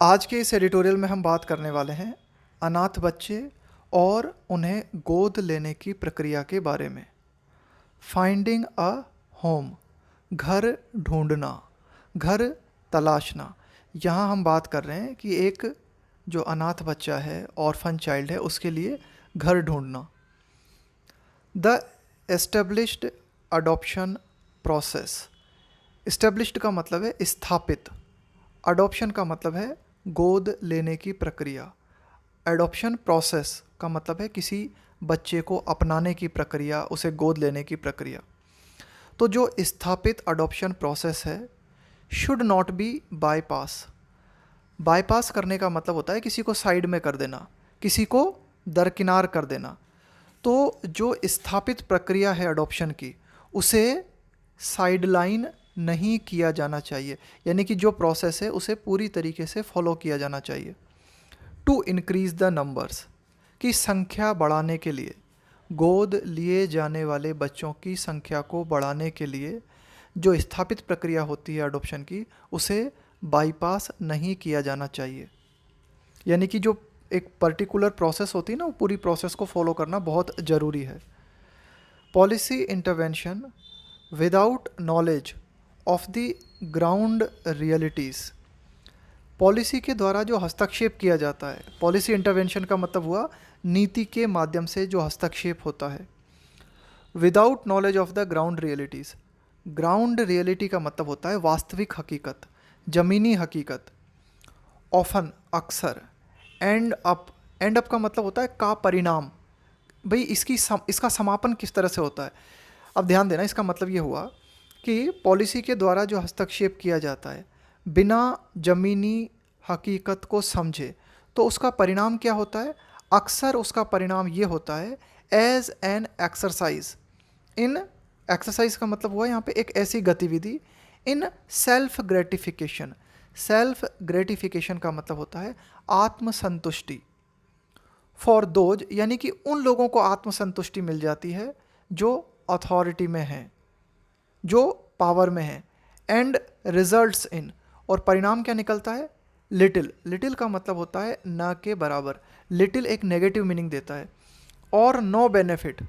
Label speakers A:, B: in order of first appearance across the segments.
A: आज के इस एडिटोरियल में हम बात करने वाले हैं अनाथ बच्चे और उन्हें गोद लेने की प्रक्रिया के बारे में। फाइंडिंग अ होम, घर ढूंढना, घर तलाशना। यहाँ हम बात कर रहे हैं कि एक जो अनाथ बच्चा है, ऑर्फन चाइल्ड है, उसके लिए घर ढूंढना। The established adoption process. Established का मतलब है स्थापित, अडॉप्शन का मतलब है गोद लेने की प्रक्रिया, एडॉप्शन प्रोसेस का मतलब है किसी बच्चे को अपनाने की प्रक्रिया, उसे गोद लेने की प्रक्रिया। तो जो स्थापित अडॉप्शन प्रोसेस है should not be bypass. Bypass करने का मतलब होता है किसी को साइड में कर देना, किसी को दरकिनार कर देना। तो जो स्थापित प्रक्रिया है अडॉप्शन की, उसे साइडलाइन नहीं किया जाना चाहिए, यानी कि जो प्रोसेस है उसे पूरी तरीके से फॉलो किया जाना चाहिए। टू इंक्रीज द नंबर्स, की संख्या बढ़ाने के लिए, गोद लिए जाने वाले बच्चों की संख्या को बढ़ाने के लिए जो स्थापित प्रक्रिया होती है अडॉप्शन की, उसे बाईपास नहीं किया जाना चाहिए। यानी कि जो एक पर्टिकुलर प्रोसेस होती है ना, वो पूरी प्रोसेस को फॉलो करना बहुत ज़रूरी है। Policy intervention without knowledge of the ground realities. Policy के द्वारा जो हस्तक्षेप किया जाता है, पॉलिसी इंटरवेंशन का मतलब हुआ नीति के माध्यम से जो हस्तक्षेप होता है। Without knowledge of the ground realities, ground reality का मतलब होता है वास्तविक हकीकत, ज़मीनी हकीकत। ऑफन, अक्सर। एंड अप का मतलब होता है का परिणाम। भाई इसका समापन किस तरह से होता है। अब ध्यान देना, इसका मतलब ये हुआ कि पॉलिसी के द्वारा जो हस्तक्षेप किया जाता है बिना ज़मीनी हकीकत को समझे, तो उसका परिणाम क्या होता है। अक्सर उसका परिणाम ये होता है as an exercise in, exercise का मतलब हुआ यहाँ पे एक ऐसी गतिविधि, in self gratification. Self gratification का मतलब होता है आत्मसंतुष्टि। फॉर दोज, यानी कि उन लोगों को आत्मसंतुष्टि मिल जाती है जो अथॉरिटी में हैं, जो पावर में हैं। एंड रिजल्ट्स इन, और परिणाम क्या निकलता है। लिटिल, लिटिल का मतलब होता है न के बराबर। लिटिल एक नेगेटिव मीनिंग देता है। और नो बेनिफिट,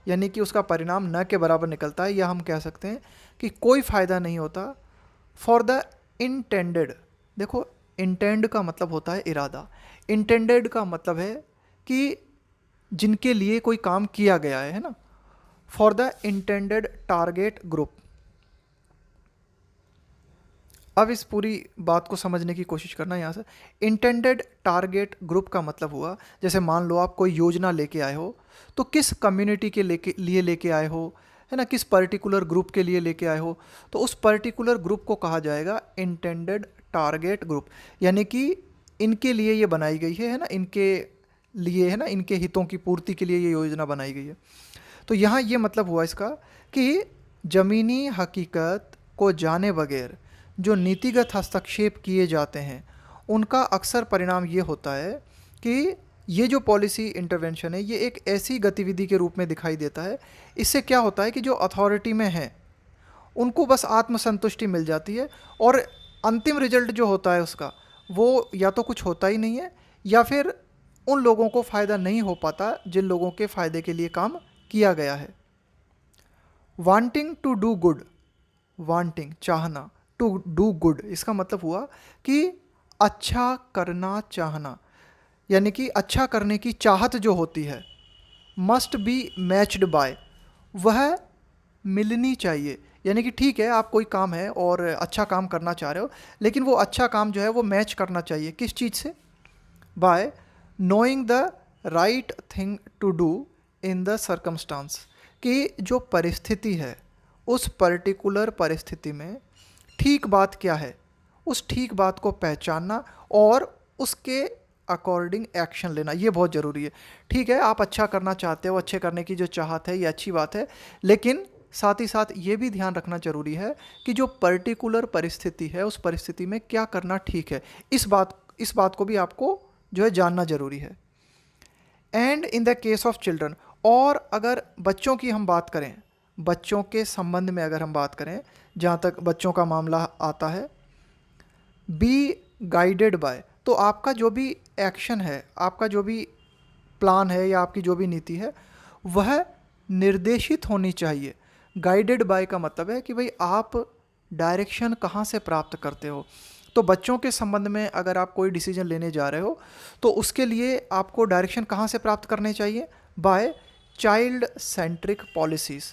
A: यानी कि उसका परिणाम न के बराबर निकलता है, या हम कह सकते हैं कि कोई फ़ायदा नहीं होता। फॉर द इंटेंडेड, देखो इंटेंड का मतलब होता है इरादा, इंटेंडेड का मतलब है कि जिनके लिए कोई काम किया गया है ना। For the intended target group. अब इस पूरी बात को समझने की कोशिश करना यहाँ से। इंटेंडेड टारगेट ग्रुप का मतलब हुआ, जैसे मान लो आप कोई योजना लेके आए हो, तो किस कम्युनिटी के लिए लेके आए हो, है ना, किस पर्टिकुलर ग्रुप के लिए लेके आए हो, तो उस पर्टिकुलर ग्रुप को कहा जाएगा इंटेंडेड टारगेट ग्रुप। यानी कि इनके लिए ये बनाई गई है ना, इनके लिए, है ना, इनके हितों की पूर्ति के लिए ये योजना बनाई गई है। तो यहाँ ये मतलब हुआ इसका कि ज़मीनी हकीकत को जाने बगैर जो नीतिगत हस्तक्षेप किए जाते हैं, उनका अक्सर परिणाम ये होता है कि ये जो पॉलिसी इंटरवेंशन है, ये एक ऐसी गतिविधि के रूप में दिखाई देता है। इससे क्या होता है कि जो अथॉरिटी में हैं उनको बस आत्मसंतुष्टि मिल जाती है, और अंतिम रिजल्ट जो होता है उसका, वो या तो कुछ होता ही नहीं है, या फिर उन लोगों को फ़ायदा नहीं हो पाता जिन लोगों के फ़ायदे के लिए काम किया गया है। Wanting to do good, wanting चाहना, टू डू गुड इसका मतलब हुआ कि अच्छा करना चाहना, यानी कि अच्छा करने की चाहत जो होती है। मस्ट बी मैच्ड बाय, वह मिलनी चाहिए। यानी कि ठीक है, आप कोई काम है और अच्छा काम करना चाह रहे हो, लेकिन वो अच्छा काम जो है वो मैच करना चाहिए किस चीज़ से। By knowing the right thing to do in the circumstance, कि जो परिस्थिति है उस पर्टिकुलर परिस्थिति में ठीक बात क्या है, उस ठीक बात को पहचानना और उसके अकॉर्डिंग एक्शन लेना, ये बहुत ज़रूरी है। ठीक है, आप अच्छा करना चाहते हो, अच्छे करने की जो चाहत है ये अच्छी बात है, लेकिन साथ ही साथ ये भी ध्यान रखना ज़रूरी है कि जो पर्टिकुलर परिस्थिति है उस परिस्थिति में क्या करना ठीक है। इस बात को भी आपको जो है जानना ज़रूरी है। And in the case of children, और अगर बच्चों की हम बात करें, बच्चों के संबंध में अगर हम बात करें, जहाँ तक बच्चों का मामला आता है, बी गाइडेड बाय, तो आपका जो भी एक्शन है, आपका जो भी प्लान है या आपकी जो भी नीति है, वह निर्देशित होनी चाहिए। गाइडेड बाय का मतलब है कि भाई आप डायरेक्शन कहाँ से प्राप्त करते हो। तो बच्चों के संबंध में अगर आप कोई डिसीजन लेने जा रहे हो तो उसके लिए आपको डायरेक्शन कहाँ से प्राप्त करने चाहिए? By child centric policies.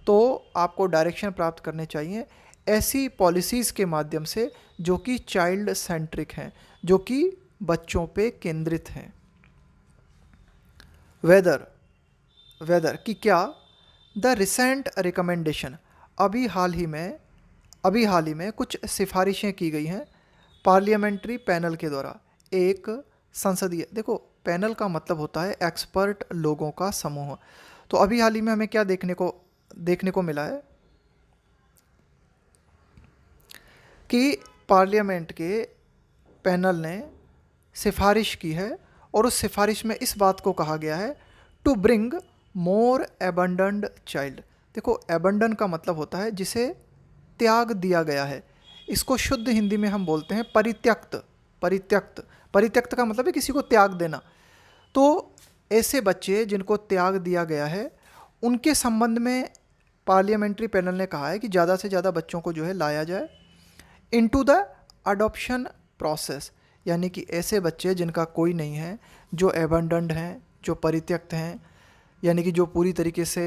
A: तो आपको डायरेक्शन प्राप्त करने चाहिए ऐसी पॉलिसीज़ के माध्यम से जो कि चाइल्ड सेंट्रिक हैं, जो कि बच्चों पे केंद्रित हैं। वेदर वेदर कि क्या द रिसेंट रिकमेंडेशन, अभी हाल ही में कुछ सिफारिशें की गई हैं पार्लियामेंट्री पैनल के द्वारा। एक संसदीय, देखो पैनल का मतलब होता है एक्सपर्ट लोगों का समूह। तो अभी हाल ही में हमें क्या देखने को मिला है कि पार्लियामेंट के पैनल ने सिफारिश की है और उस सिफारिश में इस बात को कहा गया है टू ब्रिंग मोर एबंडन्ड चाइल्ड। देखो एबंडन का मतलब होता है जिसे त्याग दिया गया है। इसको शुद्ध हिंदी में हम बोलते हैं परित्यक्त। परित्यक्त का मतलब है किसी को त्याग देना। तो ऐसे बच्चे जिनको त्याग दिया गया है उनके संबंध में पार्लियामेंट्री पैनल ने कहा है कि ज़्यादा से ज़्यादा बच्चों को जो है लाया जाए इनटू द अडॉप्शन प्रोसेस। यानी कि ऐसे बच्चे जिनका कोई नहीं है, जो एबंडन्ड हैं, जो परित्यक्त हैं, यानी कि जो पूरी तरीके से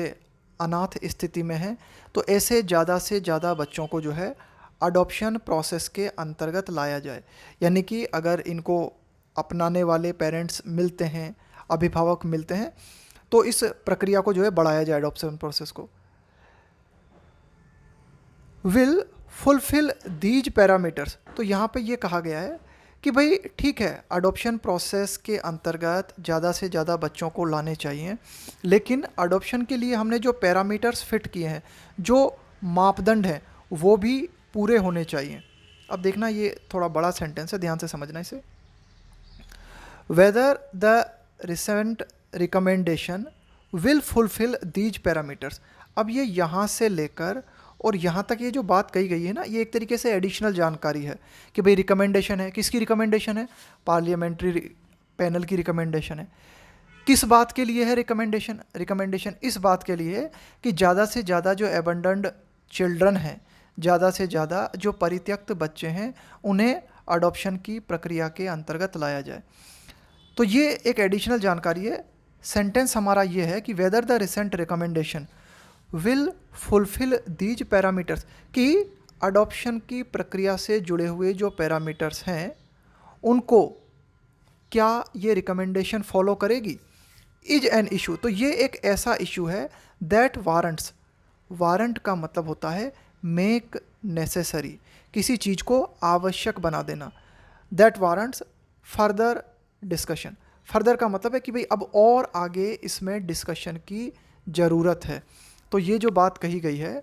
A: अनाथ स्थिति में हैं, तो ऐसे ज़्यादा से ज़्यादा बच्चों को जो है अडॉप्शन प्रोसेस के अंतर्गत लाया जाए। यानी कि अगर इनको अपनाने वाले पेरेंट्स मिलते हैं, अभिभावक मिलते हैं, तो इस प्रक्रिया को जो है बढ़ाया जाए, अडॉप्शन प्रोसेस को। विल फुलफिल दीज पैरामीटर्स, तो यहाँ पे ये कहा गया है कि भाई ठीक है अडॉप्शन प्रोसेस के अंतर्गत ज़्यादा से ज़्यादा बच्चों को लाने चाहिए, लेकिन अडॉप्शन के लिए हमने जो पैरामीटर्स फिट किए हैं, जो मापदंड हैं, वो भी पूरे होने चाहिए। अब देखना ये थोड़ा बड़ा सेंटेंस है, ध्यान से समझना इसे। Whether the recent recommendation will fulfil these parameters. अब ये यहाँ से लेकर और यहाँ तक ये जो बात कही गई है ना, ये एक तरीके से एडिशनल जानकारी है कि भाई रिकमेंडेशन है, किसकी रिकमेंडेशन है? पार्लियामेंट्री पैनल की रिकमेंडेशन है। किस बात के लिए है रिकमेंडेशन? रिकमेंडेशन इस बात के लिए है कि ज़्यादा से ज़्यादा जो एबंडन्ड चिल्ड्रन हैं, ज़्यादा से ज़्यादा जो परित्यक्त बच्चे हैं, उन्हें अडॉप्शन की प्रक्रिया के अंतर्गत लाया जाए। तो ये एक एडिशनल जानकारी है। सेंटेंस हमारा ये है कि whether the recent recommendation will fulfil these parameters, कि अडॉप्शन की प्रक्रिया से जुड़े हुए जो पैरामीटर्स हैं उनको क्या ये रिकमेंडेशन फॉलो करेगी। इज एन इशू, तो ये एक ऐसा इशू है दैट वारंट्स, वारंट का मतलब होता है मेक नेसेसरी, किसी चीज़ को आवश्यक बना देना। That warrants further discussion, further का मतलब है कि भाई अब और आगे इसमें डिस्कशन की ज़रूरत है। तो ये जो बात कही गई है,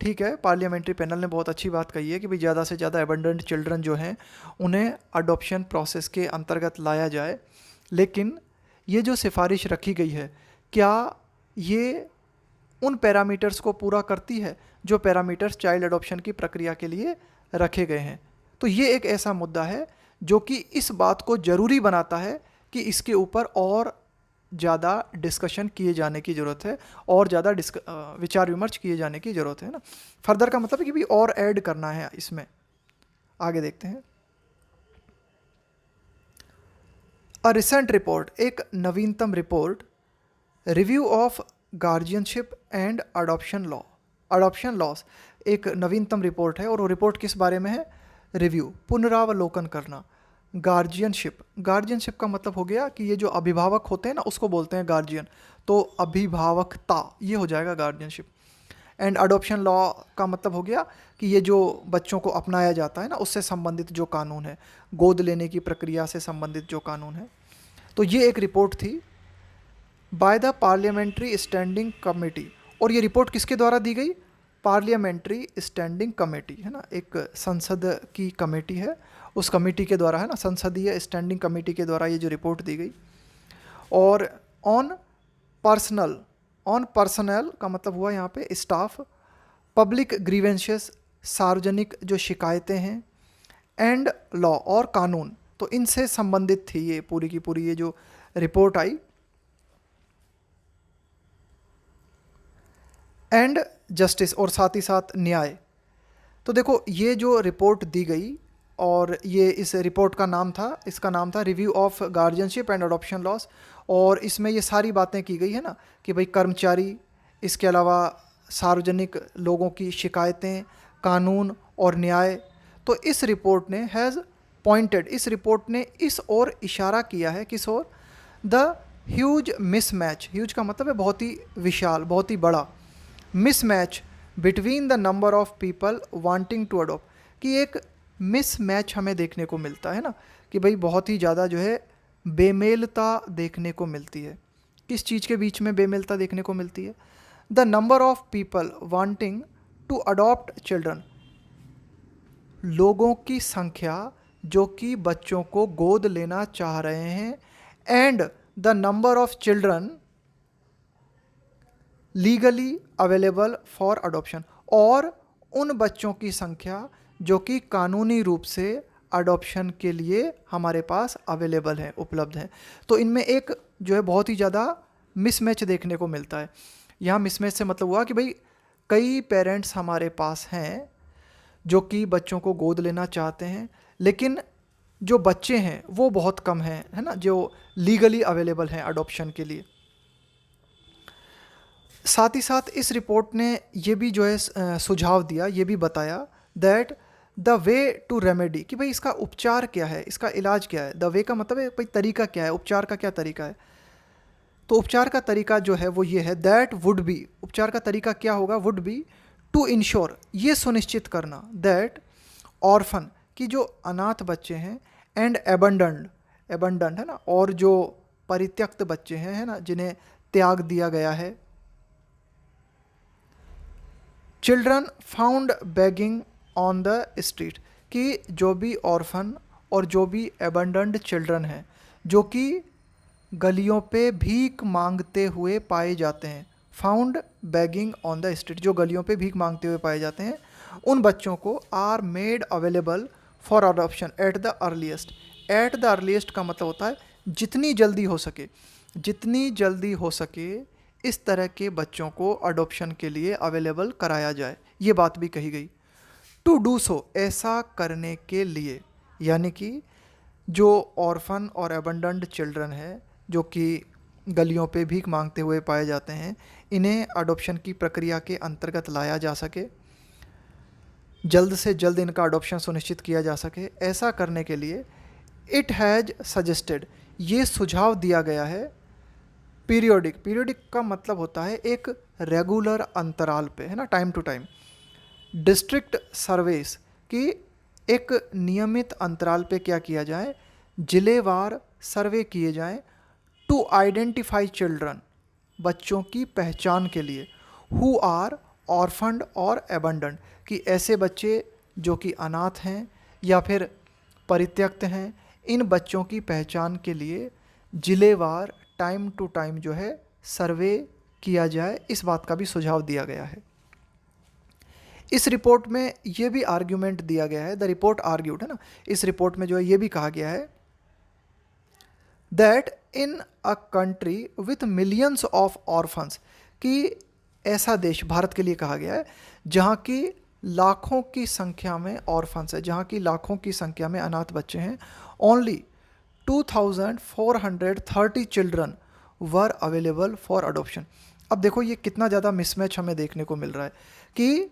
A: ठीक है, पार्लियामेंट्री पैनल ने बहुत अच्छी बात कही है कि भाई ज़्यादा से ज़्यादा एबंडेंट चिल्ड्रन जो हैं उन्हें अडॉप्शन प्रोसेस के अंतर्गत लाया जाए। लेकिन ये जो सिफारिश रखी गई है, क्या ये उन पैरामीटर्स को पूरा करती है जो पैरामीटर्स चाइल्ड अडॉप्शन की प्रक्रिया के लिए रखे गए हैं? तो ये एक ऐसा मुद्दा है जो कि इस बात को ज़रूरी बनाता है कि इसके ऊपर और ज़्यादा डिस्कशन किए जाने की ज़रूरत है, और ज़्यादा विचार विमर्श किए जाने की ज़रूरत है ना। फर्दर का मतलब है कि भी और ऐड करना है इसमें। आगे देखते हैं। अ रिसेंट रिपोर्ट, एक नवीनतम report, review of guardianship and adoption loss, एक नवीनतम रिपोर्ट है। और वो रिपोर्ट किस बारे में है? रिव्यू, पुनरावलोकन करना। गार्जियनशिप का मतलब हो गया कि ये जो अभिभावक होते हैं ना, उसको बोलते हैं गार्जियन, तो अभिभावकता ये हो जाएगा गार्जियनशिप। एंड अडॉप्शन लॉ का मतलब हो गया कि ये जो बच्चों को अपनाया जाता है ना, उससे संबंधित जो कानून है, गोद लेने की प्रक्रिया से संबंधित जो कानून है। तो ये एक रिपोर्ट थी by the parliamentary standing committee. और ये रिपोर्ट किसके द्वारा दी गई? पार्लियामेंट्री स्टैंडिंग कमेटी है ना, एक संसद की कमेटी है, उस कमेटी के द्वारा है ना, संसदीय स्टैंडिंग कमेटी के द्वारा ये जो रिपोर्ट दी गई। और ऑन पर्सनल का मतलब हुआ यहाँ पे स्टाफ, पब्लिक ग्रीवेंसेस, सार्वजनिक जो शिकायतें हैं, एंड लॉ और कानून, तो इनसे संबंधित थी ये पूरी की पूरी ये जो रिपोर्ट आई। एंड जस्टिस, और साथ ही साथ न्याय। तो देखो ये जो रिपोर्ट दी गई, और ये इस रिपोर्ट का नाम था, इसका नाम था review of guardianship and adoption loss. और इसमें ये सारी बातें की गई है ना कि भाई कर्मचारी, इसके अलावा सार्वजनिक लोगों की शिकायतें, कानून और न्याय। तो इस रिपोर्ट ने हैज़ पॉइंटेड, इस रिपोर्ट ने इस ओर इशारा किया है, किस ओर? द ह्यूज मिसमैच, ह्यूज का मतलब है बहुत ही विशाल, बहुत ही बड़ा, mismatch between the number of people wanting to adopt, कि एक मिसमैच हमें देखने को मिलता है ना, कि भाई बहुत ही ज़्यादा जो है बेमेलता देखने को मिलती है। किस चीज़ के बीच में बेमेलता देखने को मिलती है? The number of people wanting to adopt children, लोगों की संख्या जो कि बच्चों को गोद लेना चाह रहे हैं, and the number of children legally available for adoption, और उन बच्चों की संख्या जो कि कानूनी रूप से अडॉप्शन के लिए हमारे पास अवेलेबल हैं, उपलब्ध हैं। तो इनमें एक जो है बहुत ही ज़्यादा मिसमैच देखने को मिलता है। यहाँ मिसमैच से मतलब हुआ कि भाई कई पेरेंट्स हमारे पास हैं जो कि बच्चों को गोद लेना चाहते हैं, लेकिन जो बच्चे हैं वो बहुत कम हैं, है ना, जो लीगली अवेलेबल हैं अडॉप्शन के लिए। साथ ही साथ इस रिपोर्ट ने ये भी जो है सुझाव दिया, ये भी बताया that the way to remedy, कि भाई इसका उपचार क्या है, इसका इलाज क्या है। द वे का मतलब है भाई तरीका क्या है, उपचार का क्या तरीका है। तो उपचार का तरीका जो है वो ये है, दैट वुड बी, उपचार का तरीका क्या होगा? वुड बी टू इंश्योर, ये सुनिश्चित करना, दैट ऑर्फन, कि जो अनाथ बच्चे हैं, एंड एबंडन्ड, एबंडन्ड है ना, और जो परित्यक्त बच्चे हैं, है ना, जिन्हें त्याग दिया गया है, children found begging on the street, कि जो भी ऑर्फन और जो भी एबंडन्ड चिल्ड्रन हैं जो कि गलियों पे भीख मांगते हुए पाए जाते हैं, found begging on the street, जो गलियों पे भीख मांगते हुए पाए जाते हैं, उन बच्चों को are made available for adoption at the earliest. At the earliest का मतलब होता है जितनी जल्दी हो सके, जितनी जल्दी हो सके इस तरह के बच्चों को अडॉप्शन के लिए अवेलेबल कराया जाए, ये बात भी कही गई। टू डू सो, ऐसा करने के लिए, यानी कि जो ऑर्फन और एबंडन्ड चिल्ड्रन है जो कि गलियों पे भीख मांगते हुए पाए जाते हैं, इन्हें अडॉप्शन की प्रक्रिया के अंतर्गत लाया जा सके, जल्द से जल्द इनका अडॉप्शन सुनिश्चित किया जा सके। ऐसा करने के लिए इट हैज़ सजेस्टेड, ये सुझाव दिया गया है, पीरियोडिक, पीरियोडिक का मतलब होता है एक रेगुलर अंतराल पे, है ना, time to time, district surveys, की एक नियमित अंतराल पे क्या किया जाए, जिलेवार सर्वे किए जाएं, टू आइडेंटिफाई चिल्ड्रन, बच्चों की पहचान के लिए, हु आर ऑर्फन्ड और एबंडन्ड, कि ऐसे बच्चे जो कि अनाथ हैं या फिर परित्यक्त हैं, इन बच्चों की पहचान के लिए जिलेवार टाइम टू टाइम जो है सर्वे किया जाए, इस बात का भी सुझाव दिया गया है। इस रिपोर्ट में ये भी आर्ग्यूमेंट दिया गया है, द रिपोर्ट आर्ग्यूड, है ना, इस रिपोर्ट में जो है ये भी कहा गया है that in a country with millions of orphans, कि ऐसा देश, भारत के लिए कहा गया है, जहाँ की लाखों की संख्या में ऑर्फन्स है, जहाँ की लाखों की संख्या में अनाथ बच्चे हैं, only 2430 children were available for adoption. अब देखो ये कितना ज़्यादा मिसमैच हमें देखने को मिल रहा है कि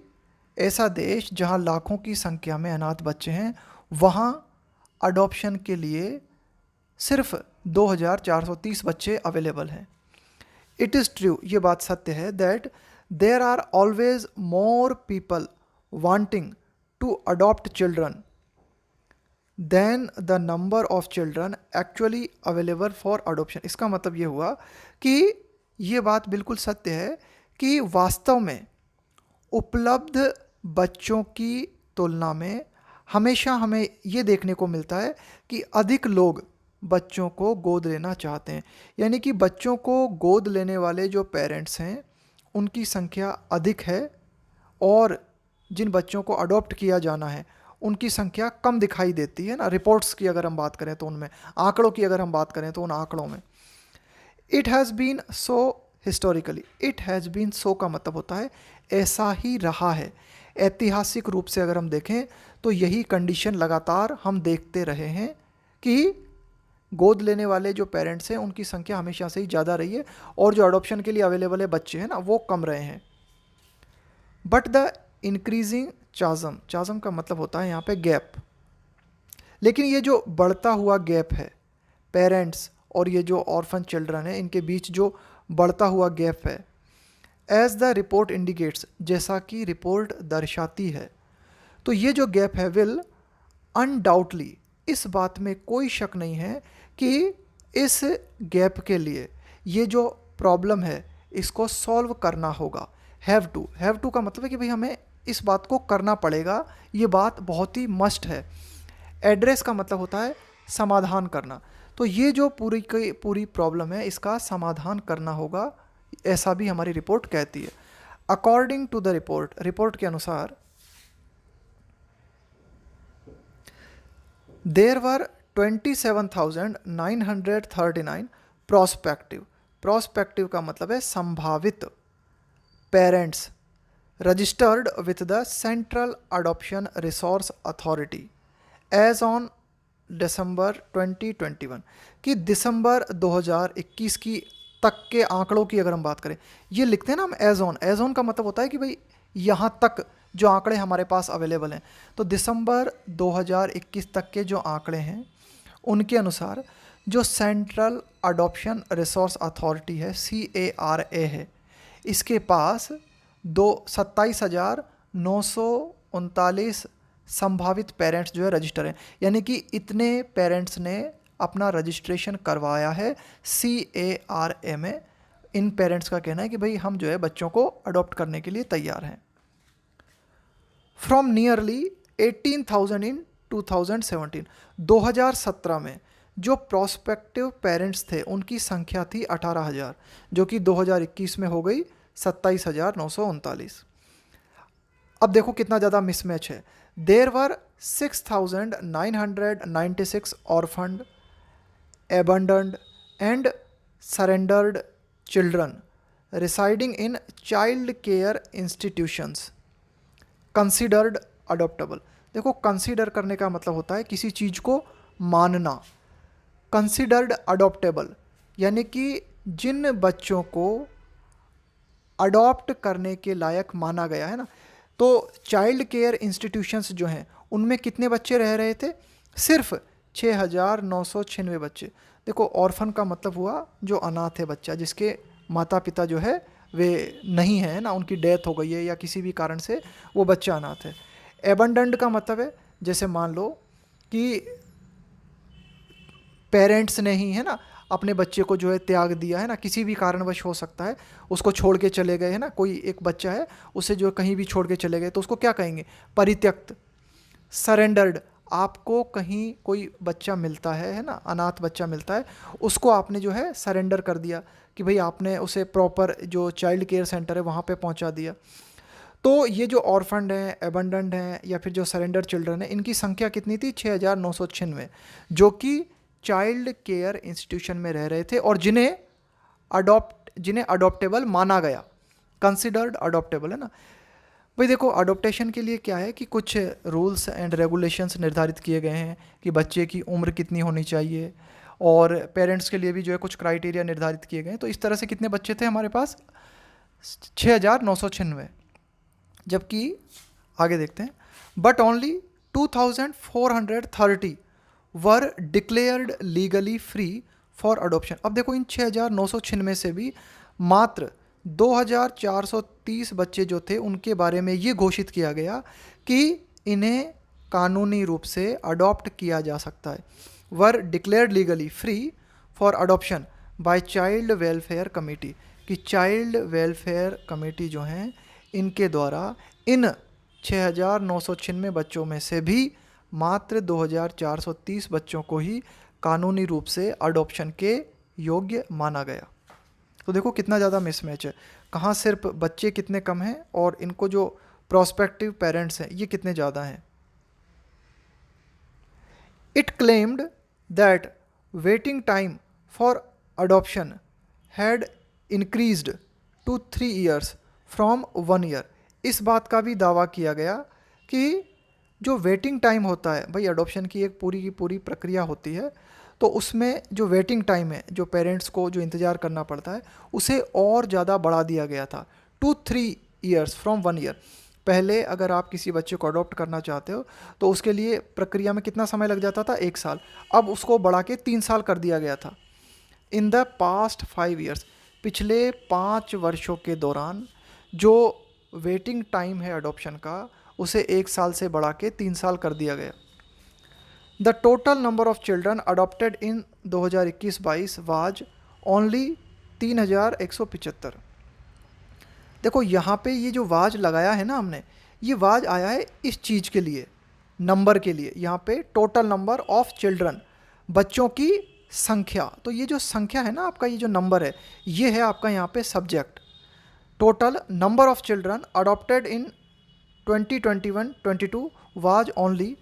A: ऐसा देश जहाँ लाखों की संख्या में अनाथ बच्चे हैं, वहाँ अडॉप्शन के लिए सिर्फ 2430 बच्चे अवेलेबल हैं। इट इज़ ट्रू, ये बात सत्य है, that there are always more people wanting to adopt children than the number of children actually available for adoption. इसका मतलब ये हुआ कि ये बात बिल्कुल सत्य है कि वास्तव में उपलब्ध बच्चों की तुलना में हमेशा हमें ये देखने को मिलता है कि अधिक लोग बच्चों को गोद लेना चाहते हैं, यानी कि बच्चों को गोद लेने वाले जो पेरेंट्स हैं उनकी संख्या अधिक है, और जिन बच्चों को अडॉप्ट किया जाना है उनकी संख्या कम दिखाई देती है ना, रिपोर्ट्स की अगर हम बात करें तो उनमें, आंकड़ों की अगर हम बात करें तो उन आंकड़ों में। It has been so historically, it has been so का मतलब होता है ऐसा ही रहा है। ऐतिहासिक रूप से अगर हम देखें तो यही कंडीशन लगातार हम देखते रहे हैं कि गोद लेने वाले जो पेरेंट्स हैं उनकी संख्या हमेशा से ही ज़्यादा रही है और जो अडॉप्शन के लिए अवेलेबल है बच्चे हैं ना वो कम रहे हैं। बट द इंक्रीजिंग चाज़म, चाज़म का मतलब होता है यहाँ पे गैप, लेकिन ये जो बढ़ता हुआ गैप है पेरेंट्स और ये जो ऑर्फन चिल्ड्रन है इनके बीच जो बढ़ता हुआ गैप है, एज द रिपोर्ट इंडिकेट्स, जैसा कि रिपोर्ट दर्शाती है, तो ये जो गैप है विल अनडाउटली, इस बात में कोई शक नहीं है कि इस गैप के लिए ये जो प्रॉब्लम है इसको सॉल्व करना होगा। हैव टू का मतलब है कि भाई हमें इस बात को करना पड़ेगा, ये बात बहुत ही मस्ट है। एड्रेस का मतलब होता है समाधान करना, तो ये जो पूरी की पूरी प्रॉब्लम है इसका समाधान करना होगा, ऐसा भी हमारी रिपोर्ट कहती है। According to the report, report के अनुसार देर वर 27,939 प्रोस्पेक्टिव, प्रोस्पेक्टिव का मतलब है संभावित parents registered with the Central Adoption Resource Authority as on December 2021, कि दिसंबर 2021 की तक के आंकड़ों की अगर हम बात करें, ये लिखते हैं ना हम एज ऑन का मतलब होता है कि भाई यहाँ तक जो आंकड़े हमारे पास अवेलेबल हैं, तो दिसंबर 2021 तक के जो आंकड़े हैं उनके अनुसार जो सेंट्रल अडॉप्शन रिसोर्स अथॉरिटी है CARA है, इसके पास 27,939 संभावित पेरेंट्स जो है रजिस्टर हैं, यानी कि इतने पेरेंट्स ने अपना रजिस्ट्रेशन करवाया है CARA में। इन पेरेंट्स का कहना है कि भाई हम जो है बच्चों को अडॉप्ट करने के लिए तैयार हैं। फ्रॉम नियरली 18,000 इन 2017, 2017 में जो प्रोस्पेक्टिव पेरेंट्स थे उनकी संख्या थी 18,000, जो कि 2021 में हो गई 27,939। अब देखो कितना ज़्यादा मिसमैच है। देर वर 6,996 ऑर्फन्ड, abandoned and surrendered children residing in child care institutions considered adoptable। देखो कंसीडर करने का मतलब होता है किसी चीज़ को मानना। कंसिडर्ड अडॉप्टेबल यानी कि जिन बच्चों को अडॉप्ट करने के लायक माना गया है ना, तो चाइल्ड केयर इंस्टीट्यूशंस जो हैं उनमें कितने बच्चे रह रहे थे? सिर्फ 6,996 बच्चे। देखो ऑर्फन का मतलब हुआ जो अनाथ है बच्चा, जिसके माता पिता जो है वे नहीं है ना, उनकी डेथ हो गई है या किसी भी कारण से वो बच्चा अनाथ है। एबंडेंट का मतलब है जैसे मान लो कि पेरेंट्स ने ही है ना अपने बच्चे को जो है त्याग दिया है ना, किसी भी कारणवश हो सकता है उसको छोड़ के चले गए है ना, कोई एक बच्चा है उसे जो कहीं भी छोड़ के चले गए तो उसको क्या कहेंगे? परित्यक्त। सरेंडर्ड, आपको कहीं कोई बच्चा मिलता है ना, अनाथ बच्चा मिलता है, उसको आपने जो है सरेंडर कर दिया कि भाई आपने उसे प्रॉपर जो चाइल्ड केयर सेंटर है वहाँ पे पहुँचा दिया। तो ये जो ऑर्फन्ड हैं, एबंडेंट हैं या फिर जो सरेंडर चिल्ड्रन है, इनकी संख्या कितनी थी? 6,996, जो कि चाइल्ड केयर इंस्टीट्यूशन में रह रहे थे और जिन्हें अडॉप्टेबल माना गया, कंसिडर्ड अडॉप्टेबल है ना। भाई देखो अडॉप्टेशन के लिए क्या है कि कुछ रूल्स एंड रेगुलेशंस निर्धारित किए गए हैं कि बच्चे की उम्र कितनी होनी चाहिए, और पेरेंट्स के लिए भी जो है कुछ क्राइटेरिया निर्धारित किए गए हैं। तो इस तरह से कितने बच्चे थे हमारे पास? 6,996। जबकि आगे देखते हैं, but only 2,430 were declared legally free for adoption. अब देखो इन 6,996 से भी मात्र 2,430 बच्चे जो थे उनके बारे में ये घोषित किया गया कि इन्हें कानूनी रूप से अडॉप्ट किया जा सकता है। Were declared legally free for adoption by child welfare committee, कि चाइल्ड वेलफेयर कमेटी जो हैं इनके द्वारा इन 6,996 बच्चों में से भी मात्र 2,430 बच्चों को ही कानूनी रूप से अडॉप्शन के योग्य माना गया। तो देखो कितना ज़्यादा मिसमैच है, कहाँ सिर्फ बच्चे कितने कम हैं और इनको जो प्रोस्पेक्टिव पेरेंट्स हैं ये कितने ज़्यादा हैं। It claimed that waiting time for adoption had increased to 3 years from 1 year. इस बात का भी दावा किया गया कि जो वेटिंग टाइम होता है भाई, अडॉप्शन की एक पूरी की पूरी प्रक्रिया होती है, तो उसमें जो वेटिंग टाइम है, जो पेरेंट्स को जो इंतज़ार करना पड़ता है, उसे और ज़्यादा बढ़ा दिया गया था, 2-3 years फ्रॉम 1 year। पहले अगर आप किसी बच्चे को अडॉप्ट करना चाहते हो तो उसके लिए प्रक्रिया में कितना समय लग जाता था, 1 साल। अब उसको बढ़ा के 3 साल कर दिया गया था। इन द पास्ट 5 years, पिछले 5 वर्षों के दौरान जो वेटिंग टाइम है अडॉप्शन का, उसे 1 साल से बढ़ा के 3 साल कर दिया गया। The total number of children adopted in 2021-22 was only 3175। देखो यहाँ पे ये जो वाज लगाया है ना हमने, ये वाज आया है इस चीज़ के लिए, नंबर के लिए। यहाँ पे टोटल नंबर ऑफ चिल्ड्रन, बच्चों की संख्या। तो ये जो संख्या है ना आपका, ये जो नंबर है, ये है आपका यहाँ पे subject. Total number of children adopted in 2021-22 was only,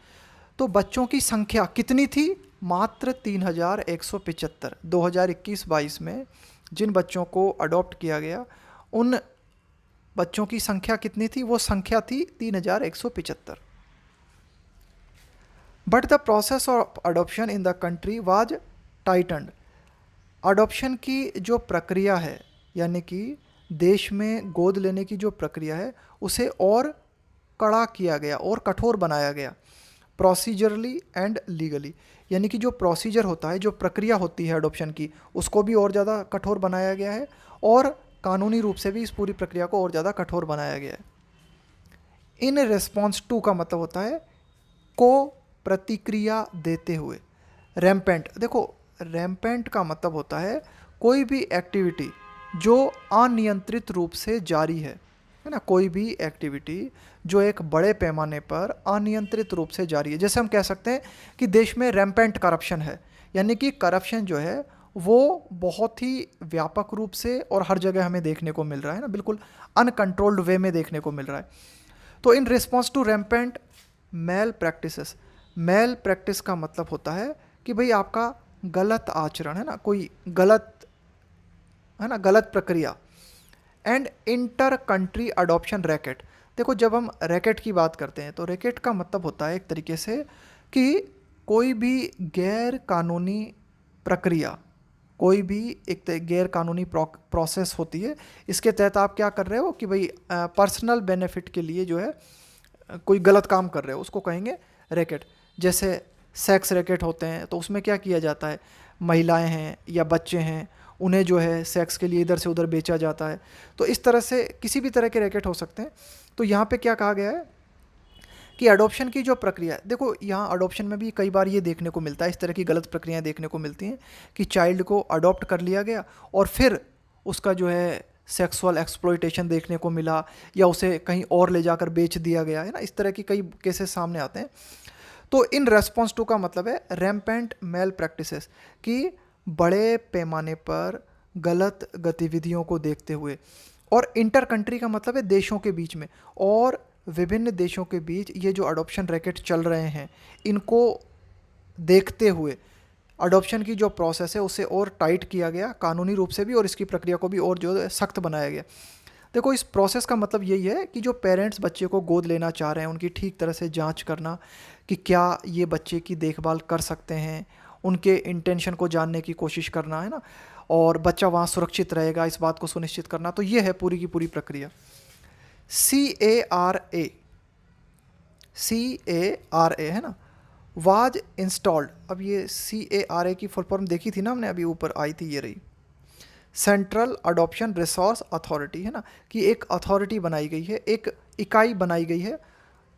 A: तो बच्चों की संख्या कितनी थी, मात्र 3175। 2021-22 में जिन बच्चों को अडॉप्ट किया गया, उन बच्चों की संख्या कितनी थी, वो संख्या थी 3175। But the process of adoption in the country was tightened. Adoption की जो प्रक्रिया है, यानी कि देश में गोद लेने की जो प्रक्रिया है, उसे और कड़ा किया गया और कठोर बनाया गया, प्रोसीजरली एंड लीगली। यानी कि जो प्रोसीजर होता है, जो प्रक्रिया होती है अडॉप्शन की, उसको भी और ज़्यादा कठोर बनाया गया है, और कानूनी रूप से भी इस पूरी प्रक्रिया को और ज़्यादा कठोर बनाया गया है। इन रिस्पॉन्स टू का मतलब होता है को प्रतिक्रिया देते हुए। रैम्पेंट, देखो रैम्पेंट का मतलब होता है कोई भी एक्टिविटी जो अनियंत्रित रूप से जारी है ना, कोई भी एक्टिविटी जो एक बड़े पैमाने पर अनियंत्रित रूप से जारी है। जैसे हम कह सकते हैं कि देश में रैम्पेंट करप्शन है, यानी कि करप्शन जो है वो बहुत ही व्यापक रूप से और हर जगह हमें देखने को मिल रहा है ना, बिल्कुल अनकंट्रोल्ड वे में देखने को मिल रहा है। तो in response to rampant malpractices, malpractice का मतलब होता है कि भाई आपका गलत आचरण है ना, कोई गलत है ना, गलत प्रक्रिया। And inter country adoption racket, देखो जब हम रैकेट की बात करते हैं तो रैकेट का मतलब होता है एक तरीके से कि कोई भी गैर कानूनी प्रक्रिया, कोई भी एक गैर कानूनी प्रोसेस होती है, इसके तहत आप क्या कर रहे हो कि भाई पर्सनल बेनिफिट के लिए जो है कोई गलत काम कर रहे हो, उसको कहेंगे रैकेट। जैसे सेक्स रैकेट होते हैं, तो उसमें क्या किया जाता है, महिलाएं हैं या बच्चे हैं, उन्हें जो है सेक्स के लिए इधर से उधर बेचा जाता है। तो इस तरह से किसी भी तरह के रैकेट हो सकते हैं। तो यहाँ पे क्या कहा गया है कि अडॉप्शन की जो प्रक्रिया है, देखो यहाँ अडॉप्शन में भी कई बार ये देखने को मिलता है, इस तरह की गलत प्रक्रियाएं देखने को मिलती हैं कि चाइल्ड को अडॉप्ट कर लिया गया और फिर उसका जो है सेक्सुअल एक्सप्लॉइटेशन देखने को मिला, या उसे कहीं और ले जाकर बेच दिया गया है ना, इस तरह की कई केसेस सामने आते हैं। तो इन रेस्पॉन्स टू का मतलब है रैम्पेंट मेल प्रैक्टिसेस, कि बड़े पैमाने पर गलत गतिविधियों को देखते हुए। और इंटर कंट्री का मतलब है देशों के बीच में, और विभिन्न देशों के बीच ये जो अडॉप्शन रैकेट चल रहे हैं, इनको देखते हुए अडॉप्शन की जो प्रोसेस है उसे और टाइट किया गया कानूनी रूप से भी, और इसकी प्रक्रिया को भी और जो है सख्त बनाया गया। देखो इस प्रोसेस का मतलब यही है कि जो पेरेंट्स बच्चे को गोद लेना चाह रहे हैं, उनकी ठीक तरह से जांच करना कि क्या ये बच्चे की देखभाल कर सकते हैं, उनके इंटेंशन को जानने की कोशिश करना है ना, और बच्चा वहाँ सुरक्षित रहेगा, इस बात को सुनिश्चित करना। तो ये है पूरी की पूरी प्रक्रिया। CARA, CARA है ना, वाज इंस्टॉल्ड। अब ये CARA की फुल फॉर्म देखी थी ना हमने, अभी ऊपर आई थी, ये रही, सेंट्रल अडॉप्शन रिसोर्स अथॉरिटी है ना, कि एक अथॉरिटी बनाई गई है, एक इकाई बनाई गई है,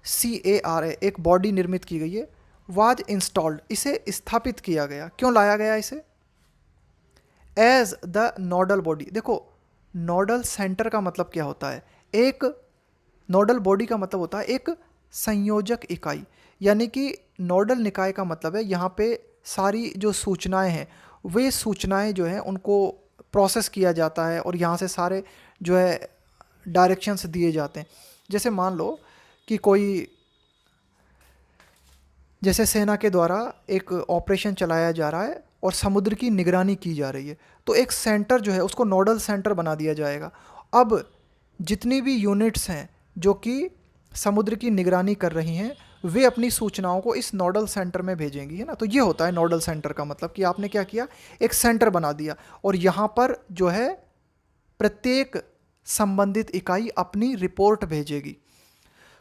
A: CARA एक बॉडी निर्मित की गई है। वाज इंस्टॉल्ड, इसे स्थापित किया गया, क्यों लाया गया इसे, एज द नोडल बॉडी। देखो नोडल सेंटर का मतलब क्या होता है, एक नोडल बॉडी का मतलब होता है एक संयोजक इकाई, यानी कि नोडल निकाय का मतलब है यहाँ पे सारी जो सूचनाएं हैं, वे सूचनाएं जो हैं उनको प्रोसेस किया जाता है, और यहाँ से सारे जो है डायरेक्शंस दिए जाते हैं। जैसे मान लो कि कोई जैसे सेना के द्वारा एक ऑपरेशन चलाया जा रहा है और समुद्र की निगरानी की जा रही है, तो एक सेंटर जो है उसको नोडल सेंटर बना दिया जाएगा। अब जितनी भी यूनिट्स हैं जो कि समुद्र की निगरानी कर रही हैं, वे अपनी सूचनाओं को इस नोडल सेंटर में भेजेंगी, है ना। तो ये होता है नोडल सेंटर का मतलब, कि आपने क्या किया, एक सेंटर बना दिया और यहाँ पर जो है प्रत्येक संबंधित इकाई अपनी रिपोर्ट भेजेगी।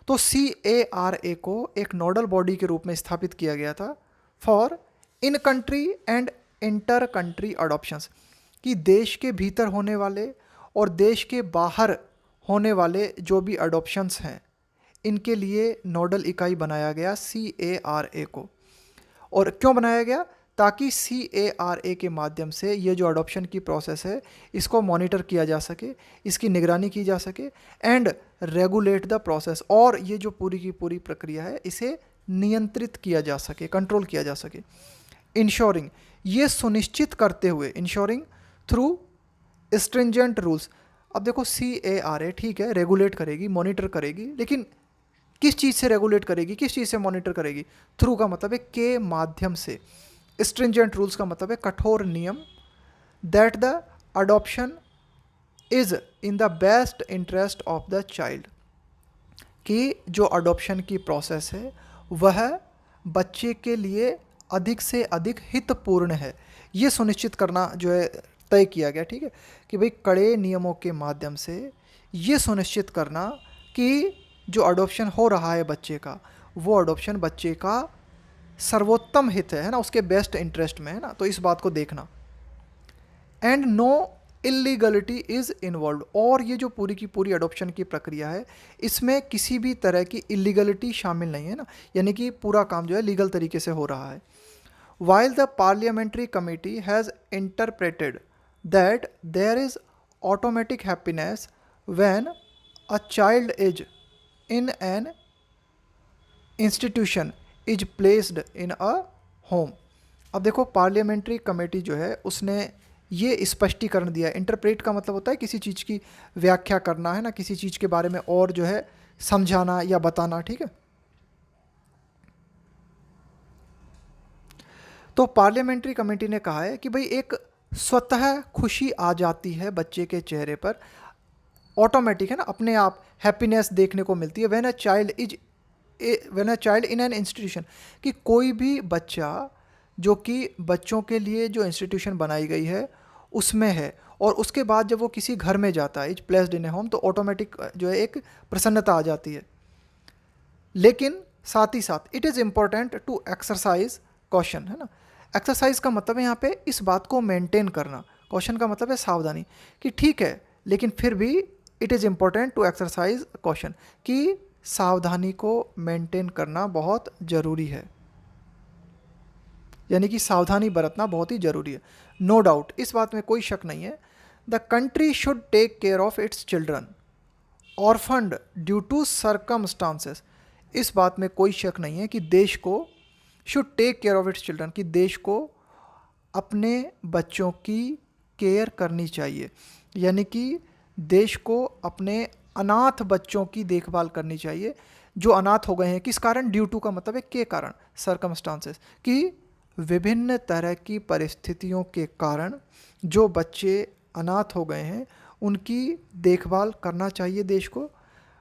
A: तो CARA को एक नोडल बॉडी के रूप में स्थापित किया गया था for in country and inter country adoptions, कि देश के भीतर होने वाले और देश के बाहर होने वाले जो भी अडॉप्शंस हैं, इनके लिए नोडल इकाई बनाया गया CARA को। और क्यों बनाया गया, ताकि CARA के माध्यम से ये जो अडॉप्शन की प्रोसेस है इसको मॉनिटर किया जा सके, इसकी निगरानी की जा सके एंड रेगुलेट द प्रोसेस, और ये जो पूरी की पूरी प्रक्रिया है इसे नियंत्रित किया जा सके, कंट्रोल किया जा सके। इंश्योरिंग, ये सुनिश्चित करते हुए, इंश्योरिंग थ्रू स्ट्रिंजेंट रूल्स। अब देखो CARA ठीक है, रेगुलेट करेगी, मॉनिटर करेगी, लेकिन किस चीज़ से रेगुलेट करेगी, किस चीज़ से मॉनिटर करेगी, थ्रू का मतलब है के माध्यम से। स्ट्रिंजेंट रूल्स का मतलब है कठोर नियम। That the adoption is in the best interest of the child, कि जो अडॉप्शन की प्रोसेस है वह बच्चे के लिए अधिक से अधिक हितपूर्ण है, ये सुनिश्चित करना जो है तय किया गया। ठीक है, कि भाई कड़े नियमों के माध्यम से ये सुनिश्चित करना कि जो अडॉप्शन हो रहा है बच्चे का, वो अडॉप्शन बच्चे का सर्वोत्तम हित है ना, उसके बेस्ट इंटरेस्ट में है ना, तो इस बात को देखना। And no illegality is involve, और ये जो पूरी की पूरी अडॉप्शन की प्रक्रिया है इसमें किसी भी तरह की इलीगलिटी शामिल नहीं है ना, यानी कि पूरा काम जो है लीगल तरीके से हो रहा है। While the parliamentary committee has interpreted that there is automatic happiness when a child is in an institution is placed in a home. अब देखो पार्लियामेंट्री कमेटी जो है उसने ये स्पष्टीकरण दिया है। इंटरप्रेट का मतलब होता है किसी चीज़ की व्याख्या करना, है ना, किसी चीज़ के बारे में और जो है समझाना या बताना। ठीक है, तो पार्लियामेंट्री कमेटी ने कहा है कि भाई एक स्वतः खुशी आ जाती है बच्चे के चेहरे पर, ऑटोमेटिक है ना, अपने आप हैप्पीनेस देखने को मिलती है when a child in an institution, कि कोई भी बच्चा जो कि बच्चों के लिए जो इंस्टीट्यूशन बनाई गई है उसमें है, और उसके बाद जब वो किसी घर में जाता है, is placed in A home, तो ऑटोमेटिक जो है एक प्रसन्नता आ जाती है। लेकिन साथ ही साथ it is important to exercise caution, है ना। एक्सरसाइज का मतलब है यहाँ पे इस बात को मेंटेन करना, कॉशन का मतलब है सावधानी, कि ठीक है लेकिन फिर भी it is important to exercise caution, कि सावधानी को मेंटेन करना बहुत ज़रूरी है, यानी कि सावधानी बरतना बहुत ही ज़रूरी है। नो डाउट, इस बात में कोई शक नहीं है। The country should take care of its children orphaned due to circumstances, इस बात में कोई शक नहीं है कि देश को should take care of its children, कि देश को अपने बच्चों की केयर करनी चाहिए, यानी कि देश को अपने अनाथ बच्चों की देखभाल करनी चाहिए जो अनाथ हो गए हैं। किस कारण, ड्यू टू का मतलब है के कारण, सर्कमस्टांसेस, कि विभिन्न तरह की परिस्थितियों के कारण जो बच्चे अनाथ हो गए हैं उनकी देखभाल करना चाहिए देश को।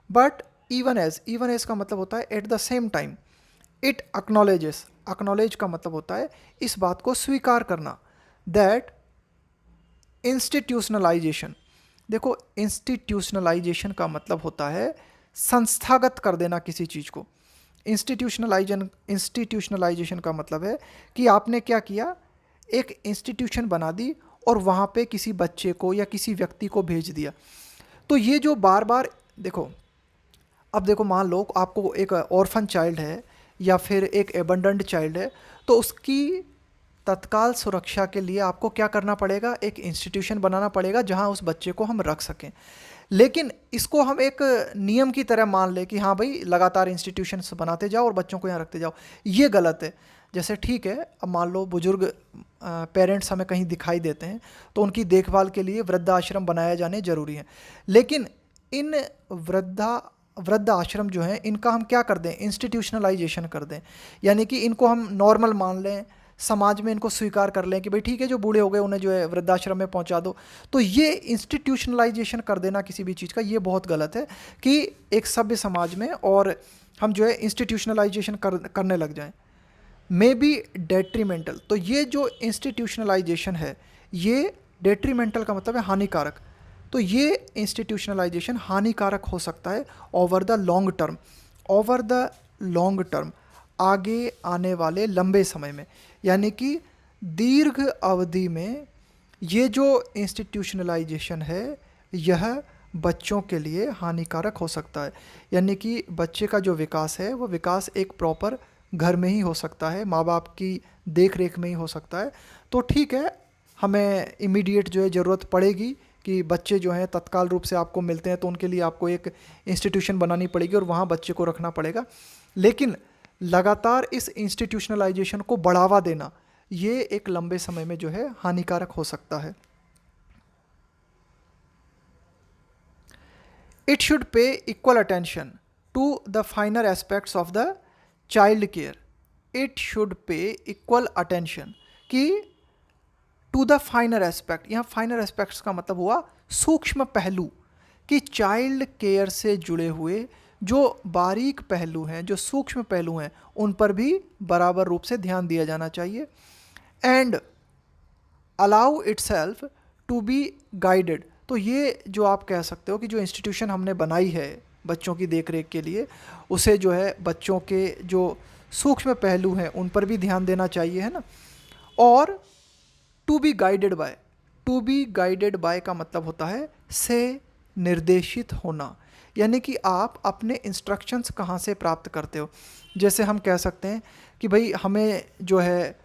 A: बट इवन एज का मतलब होता है at the same time, it acknowledges, acknowledge का मतलब होता है इस बात को स्वीकार करना, दैट इंस्टीट्यूशनलाइजेशन, देखो इंस्टीट्यूशनलाइजेशन का मतलब होता है संस्थागत कर देना किसी चीज़ को। इंस्टीट्यूशनलाइजेशन का मतलब है कि आपने क्या किया, एक इंस्टीट्यूशन बना दी और वहाँ पे किसी बच्चे को या किसी व्यक्ति को भेज दिया। तो ये जो बार बार देखो, अब देखो मान लो आपको एक ऑर्फन चाइल्ड है या फिर एक एबंडेंट चाइल्ड है, तो उसकी तत्काल सुरक्षा के लिए आपको क्या करना पड़ेगा, एक इंस्टीट्यूशन बनाना पड़ेगा जहां उस बच्चे को हम रख सकें। लेकिन इसको हम एक नियम की तरह मान ले कि हाँ भाई लगातार इंस्टीट्यूशंस बनाते जाओ और बच्चों को यहाँ रखते जाओ, ये गलत है। जैसे ठीक है, अब मान लो बुजुर्ग पेरेंट्स हमें कहीं दिखाई देते हैं तो उनकी देखभाल के लिए वृद्धाश्रम बनाए जाने जरूरी हैं, लेकिन इन वृद्ध आश्रम जो हैं इनका हम क्या कर दें, इंस्टीट्यूशनलाइजेशन कर दें, यानी कि इनको हम नॉर्मल मान लें, समाज में इनको स्वीकार कर लें कि भाई ठीक है जो बूढ़े हो गए उन्हें जो है वृद्धाश्रम में पहुंचा दो। तो ये इंस्टीट्यूशनलाइजेशन कर देना किसी भी चीज़ का, ये बहुत गलत है कि एक सभ्य समाज में और हम जो है इंस्टीट्यूशनलाइजेशन करने लग जाएं, मे बी डेट्रीमेंटल। तो ये जो इंस्टीट्यूशनलाइजेशन है ये डेट्रीमेंटल का मतलब है हानिकारक, तो ये इंस्टीट्यूशनलाइजेशन हानिकारक हो सकता है over the long term, over the long term, आगे आने वाले लंबे समय में, यानी कि दीर्घ अवधि में ये जो इंस्टीट्यूशनलाइजेशन है यह बच्चों के लिए हानिकारक हो सकता है। यानी कि बच्चे का जो विकास है वो विकास एक प्रॉपर घर में ही हो सकता है, माँ बाप की देख रेख में ही हो सकता है। तो ठीक है, हमें इमीडिएट जो है ज़रूरत पड़ेगी कि बच्चे जो हैं तत्काल रूप से आपको मिलते हैं तो उनके लिए आपको एक इंस्टीट्यूशन बनानी पड़ेगी और वहाँ बच्चे को रखना पड़ेगा, लेकिन लगातार इस इंस्टीट्यूशनलाइजेशन को बढ़ावा देना ये एक लंबे समय में जो है हानिकारक हो सकता है। It should pay equal attention to the finer aspects of the child care. It should pay equal attention कि टू द फाइनर एस्पेक्ट, यहाँ फाइनर एस्पेक्ट्स का मतलब हुआ सूक्ष्म पहलू, कि चाइल्ड केयर से जुड़े हुए जो बारीक पहलू हैं, जो सूक्ष्म पहलू हैं, उन पर भी बराबर रूप से ध्यान दिया जाना चाहिए। And allow itself to be guided. तो ये जो आप कह सकते हो कि जो इंस्टीट्यूशन हमने बनाई है बच्चों की देखरेख के लिए, उसे जो है बच्चों के जो सूक्ष्म पहलू हैं उन पर भी ध्यान देना चाहिए, है ना। और to be guided by, to be guided by का मतलब होता है से निर्देशित होना, यानी कि आप अपने इंस्ट्रक्शंस कहाँ से प्राप्त करते हो। जैसे हम कह सकते हैं कि भाई हमें जो है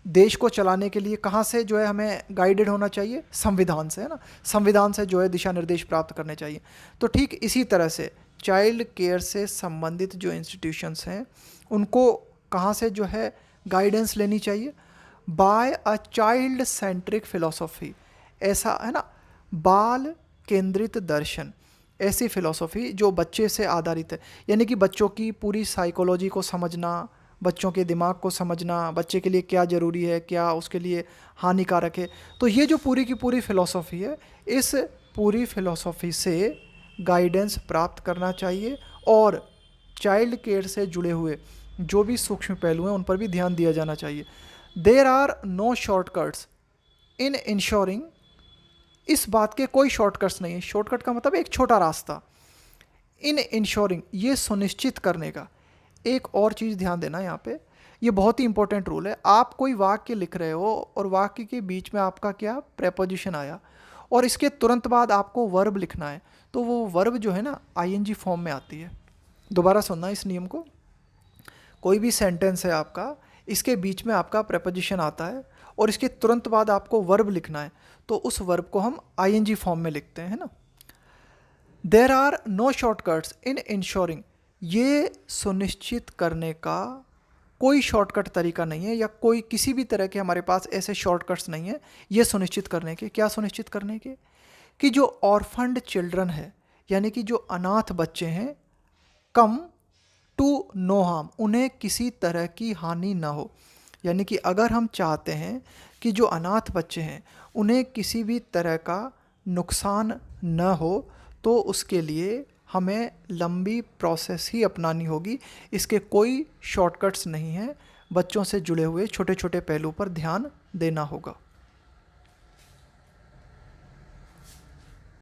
A: देश को चलाने के लिए कहाँ से जो है हमें गाइडेड होना चाहिए, संविधान से, है ना। संविधान से जो है दिशा निर्देश प्राप्त करने चाहिए। तो ठीक इसी तरह से चाइल्ड केयर से संबंधित जो इंस्टीट्यूशंस हैं उनको कहाँ से जो है गाइडेंस लेनी चाहिए, by a child centric philosophy, ऐसा है ना, बाल केंद्रित दर्शन, ऐसी फिलॉसफी जो बच्चे से आधारित है, यानी कि बच्चों की पूरी साइकोलॉजी को समझना, बच्चों के दिमाग को समझना, बच्चे के लिए क्या ज़रूरी है, क्या उसके लिए हानिकारक है। तो ये जो पूरी की पूरी फिलॉसफी है, इस पूरी फिलॉसफी से गाइडेंस प्राप्त करना चाहिए और चाइल्ड केयर से जुड़े हुए जो भी सूक्ष्म पहलू हैं उन पर भी ध्यान दिया जाना चाहिए। There are no shortcuts in ensuring, इस बात के कोई शॉर्टकट्स नहीं है। शॉर्टकट का मतलब एक छोटा रास्ता, इन इंश्योरिंग ये सुनिश्चित करने का। एक और चीज़ ध्यान देना यहाँ पे, ये बहुत ही इंपॉर्टेंट रूल है। आप कोई वाक्य लिख रहे हो और वाक्य के बीच में आपका क्या प्रेपोजिशन आया और इसके तुरंत बाद आपको वर्ब लिखना है, तो वो वर्ब जो है ना आईएनजी फॉर्म में आती है। दोबारा सुनना इस नियम को, कोई भी सेंटेंस है आपका, इसके बीच में आपका प्रेपोजिशन आता है और इसके तुरंत बाद आपको वर्ब लिखना है, तो उस वर्ब को हम आईएनजी फॉर्म में लिखते हैं, है ना। There are no shortcuts in ensuring, ये सुनिश्चित करने का कोई शॉर्टकट तरीका नहीं है, या कोई किसी भी तरह के हमारे पास ऐसे शॉर्टकट्स नहीं है ये सुनिश्चित करने के। क्या सुनिश्चित करने के? कि जो ऑर्फन्ड चिल्ड्रन है, यानी कि जो अनाथ बच्चे हैं, कम टू नो हार्म, उन्हें किसी तरह की हानि ना हो। यानी कि अगर हम चाहते हैं कि जो अनाथ बच्चे हैं उन्हें किसी भी तरह का नुकसान न हो, तो उसके लिए हमें लंबी प्रोसेस ही अपनानी होगी। इसके कोई शॉर्टकट्स नहीं हैं, बच्चों से जुड़े हुए छोटे छोटे पहलू पर ध्यान देना होगा।